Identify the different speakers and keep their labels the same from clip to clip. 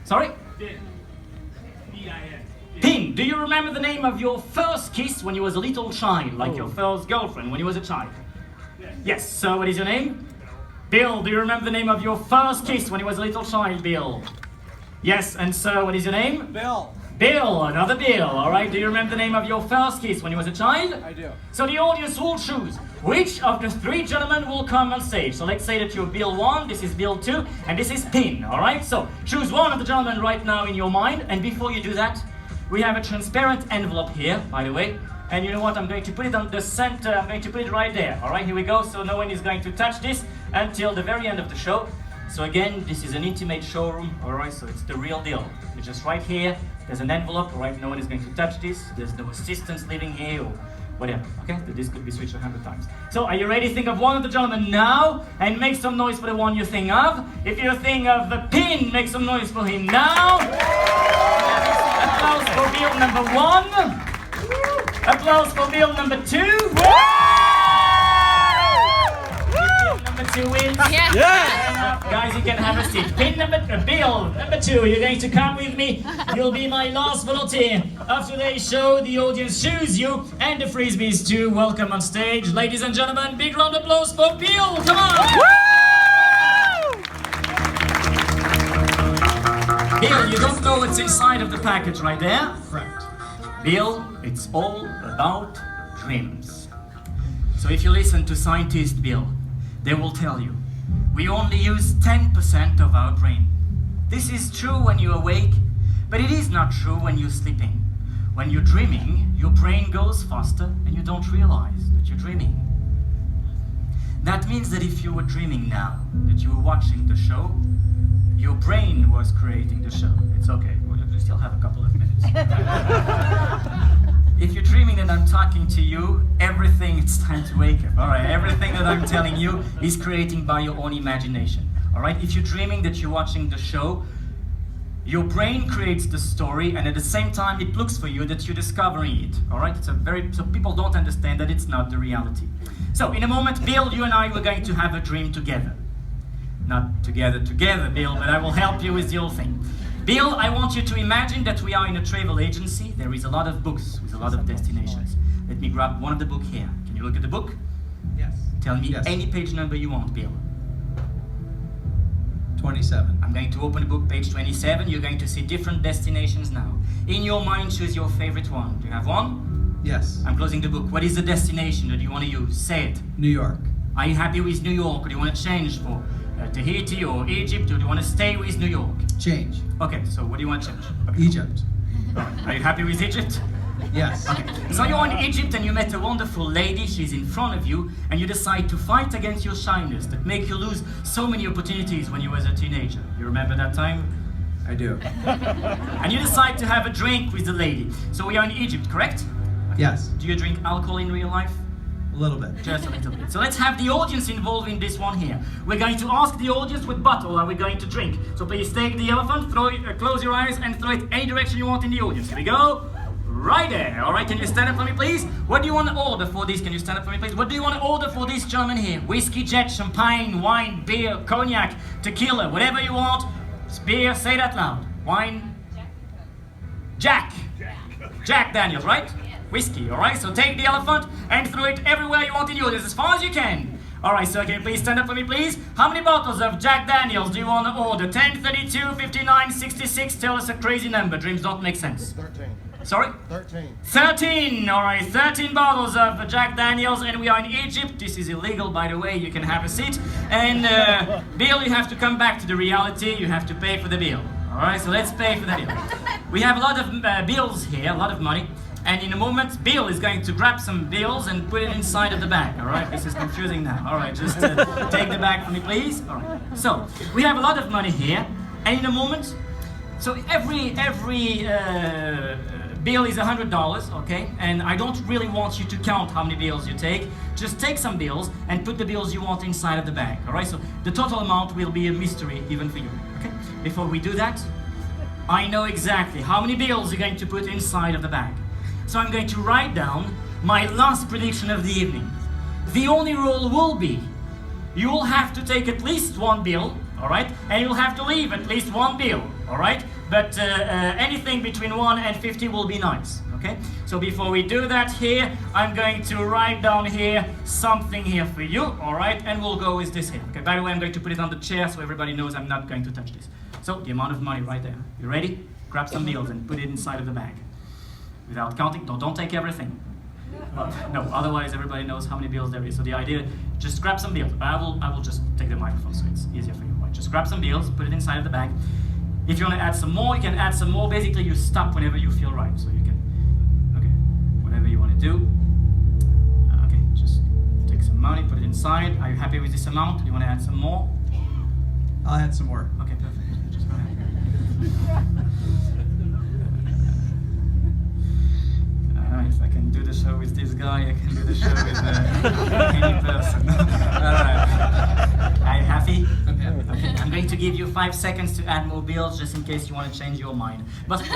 Speaker 1: Sorry?
Speaker 2: Pin. P-I-N.
Speaker 1: Pin. Do you remember the name of your first kiss when you was a little child? Like your first girlfriend when you was a child? Yes. So what is your name? Bill. Do you remember the name of your first kiss when you was a little child, Bill? Yes. And so what is your name?
Speaker 2: Bill.
Speaker 1: Bill. Another Bill. All right. Do you remember the name of your first kiss when you was a child?
Speaker 2: I do.
Speaker 1: So the audience will choose which of the three gentlemen will come on stage. So let's say that you're Bill 1, this is Bill 2, and this is Pin, all right? So choose one of the gentlemen right now in your mind, and before you do that, we have a transparent envelope here, by the way, and you know what, I'm going to put it on the center, I'm going to put it right there, all right? Here we go, so no one is going to touch this until the very end of the show. So again, this is an intimate showroom, all right? So it's the real deal. You're just right here, there's an envelope, all right? No one is going to touch this, there's no assistants living here, or whatever, okay? This could be switched 100 times. So are you ready? Think of one of the gentlemen now and make some noise for the one you think of. If you think of the Pin, make some noise for him now. Applause for Bill number 1. Applause for Bill number 2. Bill number 2 wins. Guys, you can have a seat. Bill number 2, you're going to come with me. You'll be my last volunteer. After today's show, the audience choose you and the frisbees too. Welcome on stage. Ladies and gentlemen, big round of applause for Bill. Come on. Bill, you don't know what's inside of the package right there?
Speaker 2: Correct.
Speaker 1: Bill, it's all about dreams. So if you listen to scientist Bill, they will tell you, we only use 10% of our brain. This is true when you're awake, but it is not true when you're sleeping. When you're dreaming, your brain goes faster and you don't realize that you're dreaming. That means that if you were dreaming now, that you were watching the show, your brain was creating the show. It's okay, we still have a couple of minutes. If you're dreaming that I'm talking to you, everything, it's time to wake up, all right? Everything that I'm telling you is creating by your own imagination, all right? If you're dreaming that you're watching the show, your brain creates the story, and at the same time, it looks for you that you're discovering it, all right? So people don't understand that it's not the reality. So in a moment, Bill, you and I, we're going to have a dream together. Not together, Bill, but I will help you with the whole thing. Bill, I want you to imagine that we are in a travel agency. There is a lot of books with a lot of destinations. Let me grab one of the book here. Can you look at the book?
Speaker 2: Yes.
Speaker 1: Tell me any page number you want, Bill.
Speaker 2: 27.
Speaker 1: I'm going to open the book, page 27. You're going to see different destinations now. In your mind, choose your favorite one. Do you have one?
Speaker 2: Yes.
Speaker 1: I'm closing the book. What is the destination that you want to use? Say it.
Speaker 2: New York.
Speaker 1: Are you happy with New York, or do you want to change for Tahiti or Egypt, or do you want to stay with New York?
Speaker 2: Change.
Speaker 1: Okay, so what do you want to change? Okay.
Speaker 2: Egypt.
Speaker 1: Are you happy with Egypt?
Speaker 2: Yes.
Speaker 1: Okay. So you're in Egypt and you met a wonderful lady, she's in front of you, and you decide to fight against your shyness that make you lose so many opportunities when you was a teenager. You remember that time?
Speaker 2: I do.
Speaker 1: And you decide to have a drink with the lady. So we are in Egypt, correct? Okay.
Speaker 2: Yes.
Speaker 1: Do you drink alcohol in real life?
Speaker 2: A little bit.
Speaker 1: Just a little bit. So let's have the audience involved in this one here. We're going to ask the audience what bottle are we going to drink. So please take the elephant, throw it, close your eyes and throw it any direction you want in the audience. Here we go. Right there. All right, can you stand up for me, please? What do you want to order for this? Can you stand up for me, please? What do you want to order for this gentleman here? Whiskey, jet, champagne, wine, beer, cognac, tequila, whatever you want. It's beer, say that loud. Wine. Jack. Jack Daniels, right? Whiskey, all right? So take the elephant and throw it everywhere you want in the audience, as far as you can. All right, so can you please stand up for me, please? How many bottles of Jack Daniels do you want to order? 10, 32, 59, 66? Tell us a crazy number. Dreams don't make sense.
Speaker 3: 13.
Speaker 1: Sorry?
Speaker 3: 13.
Speaker 1: 13, all right, 13 bottles of Jack Daniels, and we are in Egypt. This is illegal, by the way, you can have a seat. And Bill, you have to come back to the reality. You have to pay for the bill. All right, so let's pay for the bill. We have a lot of bills here, a lot of money. And in a moment, Bill is going to grab some bills and put it inside of the bag, all right? This is confusing now. All right, just take the bag for me, please. All right. So, we have a lot of money here, and in a moment, so every bill is $100, okay? And I don't really want you to count how many bills you take. Just take some bills and put the bills you want inside of the bag, all right? So, the total amount will be a mystery even for you, okay? Before we do that, I know exactly how many bills you're going to put inside of the bag. So I'm going to write down my last prediction of the evening. The only rule will be, you will have to take at least one bill, all right? And you'll have to leave at least one bill, all right? But anything between 1 and 50 will be nice, okay? So before we do that here, I'm going to write down here something here for you, all right? And we'll go with this here. Okay, by the way, I'm going to put it on the chair so everybody knows I'm not going to touch this. So the amount of money right there. You ready? Grab some bills and put it inside of the bag. Without counting, don't take everything. Well, no, otherwise everybody knows how many bills there is. So the idea, just grab some bills. I will just take the microphone so it's easier for you. Right? Just grab some bills, put it inside of the bag. If you want to add some more, you can add some more. Basically, you stop whenever you feel right. So you can, okay, whatever you want to do. Okay, just take some money, put it inside. Are you happy with this amount? Do you want to add some more?
Speaker 2: I'll add some more.
Speaker 1: Okay, perfect. Just go ahead. If I can do the show with this guy, I can do the show with any person. Alright. Are you happy? Okay. I'm going to give you 5 seconds to add more bills just in case you want to change your mind. But wait a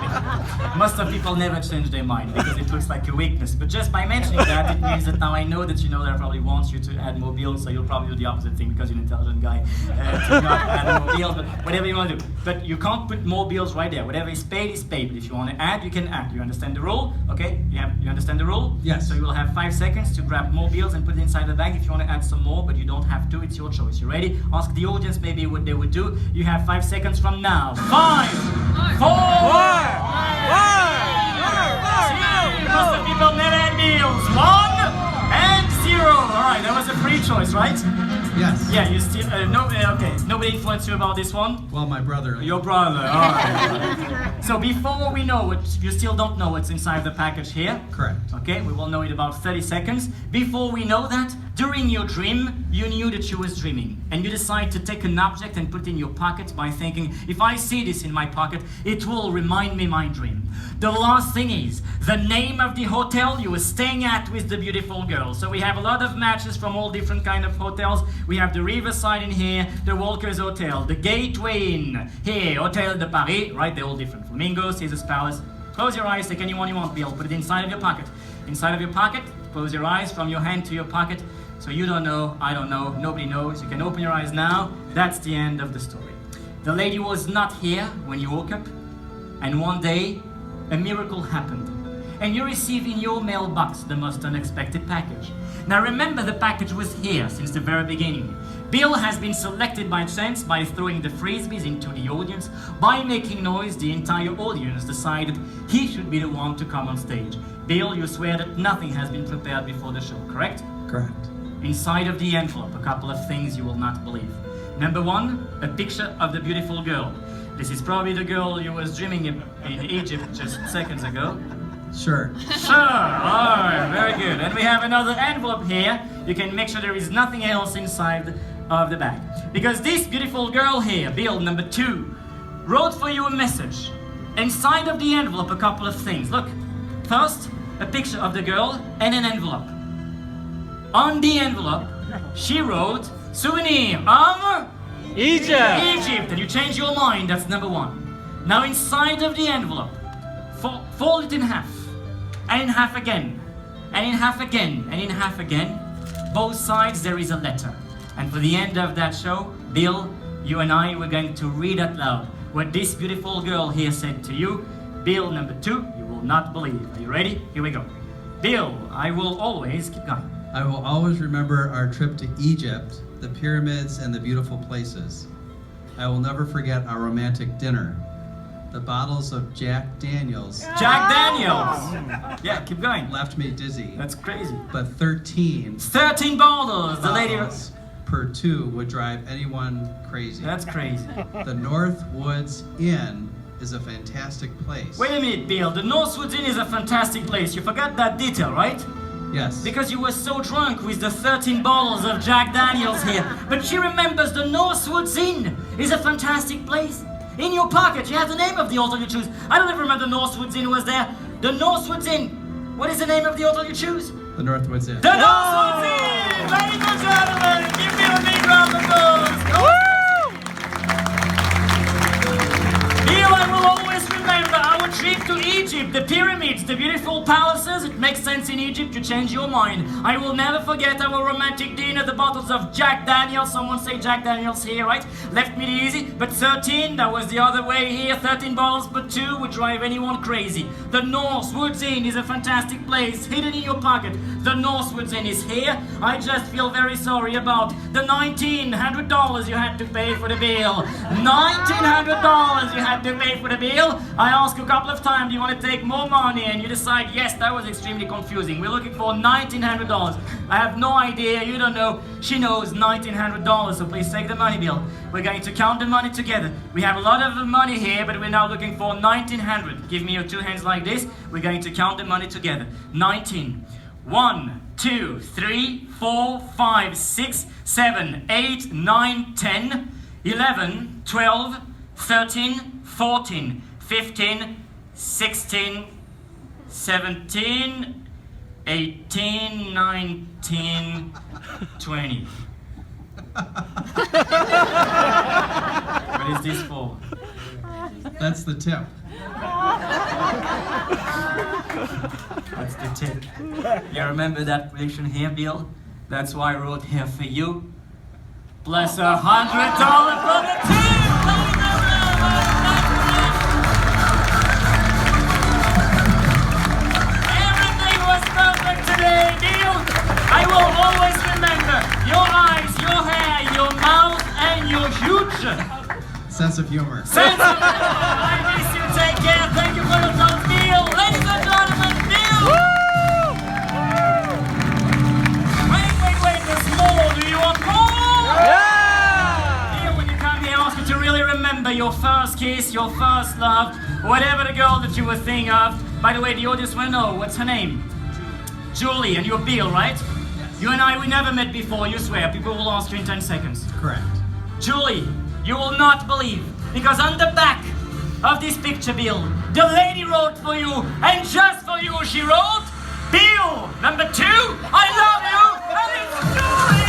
Speaker 1: minute. Most of people never change their mind because it looks like a weakness. But just by mentioning that, it means that now I know that you know that I probably want you to add more bills, so you'll probably do the opposite thing because you're an intelligent guy. To not add more bills, but whatever you want to do. But you can't put more bills right there. Whatever is paid is paid. But if you want to add, you can add. You understand the rule? Okay? You understand the rule?
Speaker 2: Yes.
Speaker 1: So you will have 5 seconds to grab more bills and put it inside the bag. If you want to add some more, but you don't have to, it's your choice. You ready? Ask the audience maybe what they would do. You have 5 seconds from now. 5, 4, 3. Most of people never had bills. 1 and 0. Alright, that was a free choice, right?
Speaker 2: Yes.
Speaker 1: Yeah, you still, okay. Nobody influenced you about this one?
Speaker 2: Well, my brother.
Speaker 1: Your brother, alright. So before we know what, you still don't know what's inside the package here?
Speaker 2: Correct.
Speaker 1: Okay, we will know in about 30 seconds. Before we know that, during your dream, you knew that you was dreaming. And you decide to take an object and put it in your pocket by thinking, if I see this in my pocket, it will remind me my dream. The last thing is, the name of the hotel you were staying at with the beautiful girl. So we have a lot of matches from all different kind of hotels. We have the Riverside in here, the Walker's Hotel, the Gateway Inn, here, Hotel de Paris, right? They're all different. Flamingo, Caesar's Palace. Close your eyes, take anyone you want, Bill. Put it inside of your pocket. Inside of your pocket, close your eyes from your hand to your pocket. So you don't know, I don't know, nobody knows. You can open your eyes now. That's the end of the story. The lady was not here when you woke up, and one day, a miracle happened. And you receive in your mailbox the most unexpected package. Now remember, the package was here since the very beginning. Bill has been selected by chance by throwing the frisbees into the audience. By making noise, the entire audience decided he should be the one to come on stage. Bill, you swear that nothing has been prepared before the show, correct?
Speaker 2: Correct.
Speaker 1: Inside of the envelope, a couple of things you will not believe. Number 1, a picture of the beautiful girl. This is probably the girl you was dreaming in Egypt just seconds ago.
Speaker 2: Sure.
Speaker 1: Sure, alright, very good. And we have another envelope here. You can make sure there is nothing else inside of the bag. Because this beautiful girl here, Bill, number 2, wrote for you a message. Inside of the envelope, a couple of things. Look, first, a picture of the girl and an envelope. On the envelope, she wrote, souvenir of Egypt. And you change your mind, that's number 1. Now inside of the envelope, fold it in half. And in half again. And in half again. And in half again. Both sides there is a letter. And for the end of that show, Bill, you and I were going to read out loud what this beautiful girl here said to you. Bill, number 2, you will not believe. Are you ready? Here we go. Bill, I will always keep going.
Speaker 2: I will always remember our trip to Egypt, the pyramids, and the beautiful places. I will never forget our romantic dinner. The bottles of Jack Daniels.
Speaker 1: Jack Daniels! Yeah, keep going.
Speaker 2: Left me dizzy.
Speaker 1: That's crazy.
Speaker 2: But 13
Speaker 1: bottles! The lady...
Speaker 2: per 2 would drive anyone crazy.
Speaker 1: That's crazy.
Speaker 2: The Northwoods Inn is a fantastic place.
Speaker 1: Wait a minute, Bill. The Northwoods Inn is a fantastic place. You forgot that detail, right?
Speaker 2: Yes.
Speaker 1: Because you were so drunk with the 13 bottles of Jack Daniels here. But she remembers the Northwoods Inn is a fantastic place. In your pocket, you have the name of the hotel you choose. I don't even remember the Northwoods Inn was there. The Northwoods Inn. What is the name of the hotel you choose?
Speaker 2: The Northwoods Inn.
Speaker 1: The Northwoods Inn! Ladies and gentlemen, give me a big round of applause. Woo! Bill, I will always remember our trip to Egypt. The pyramids, the beautiful palaces, it makes sense in Egypt, you change your mind. I will never forget our romantic dinner, the bottles of Jack Daniels, someone say Jack Daniels here, right? Left me easy, but 13, that was the other way here, 13 bottles but 2 would drive anyone crazy. The North Woods Inn is a fantastic place, hidden in your pocket. The North Woods Inn is here. I just feel very sorry about the $1,900 you had to pay for the bill. $1,900 you had to pay for the bill. I asked you a couple of times, do you want to take more money? And you decide, yes, that was extremely confusing. We're looking for $1,900. I have no idea, you don't know. She knows $1,900, so please take the money bill. We're going to count the money together. We have a lot of money here, but we're now looking for $1,900. Give me your 2 hands like this. We're going to count the money together. 19. 1, 2, 3, 4, 5, 6, 7, 8, 9, 10, 11, 12, 13, 14, 15, 16, 17, 18, 19, 20. What is this for?
Speaker 2: That's the tip.
Speaker 1: That's the tip. You remember that prediction here, Bill? That's why I wrote here for you. Plus $100 from the team! Everything was perfect today, Bill. I will always remember your eyes, your hair, your mouth, and your huge
Speaker 2: Sense of humor.
Speaker 1: sense of humor. I miss you. Take care. Thank you for your time, Bill. Ladies and gentlemen, Bill. Wait. There's more. Do you want more?
Speaker 3: Yeah!
Speaker 1: Bill, when you come here, I ask you to really remember your first kiss, your first love, whatever the girl that you were thinking of. By the way, the audience will know. What's her name? Julie. And you're Bill, right?
Speaker 2: Yes.
Speaker 1: You and I, we never met before, you swear. People will ask you in 10 seconds.
Speaker 2: Correct.
Speaker 1: Julie, you will not believe, because on the back of this picture, Bill, the lady wrote for you, and just for you she wrote, Bill, number 2, I love you, and it's Julie!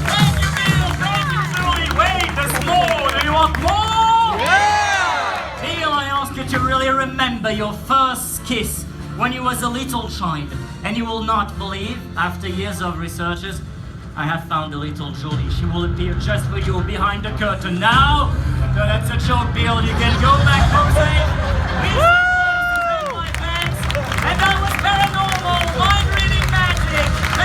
Speaker 1: Thank you, Bill, thank you, Julie. Wait, there's more, do you want more?
Speaker 3: Yeah!
Speaker 1: Bill, I ask you to really remember your first kiss when you was a little child. And you will not believe, after years of researches, I have found a little Julie. She will appear just for you behind the curtain now. So that's a joke, Bill. You can go back home safe.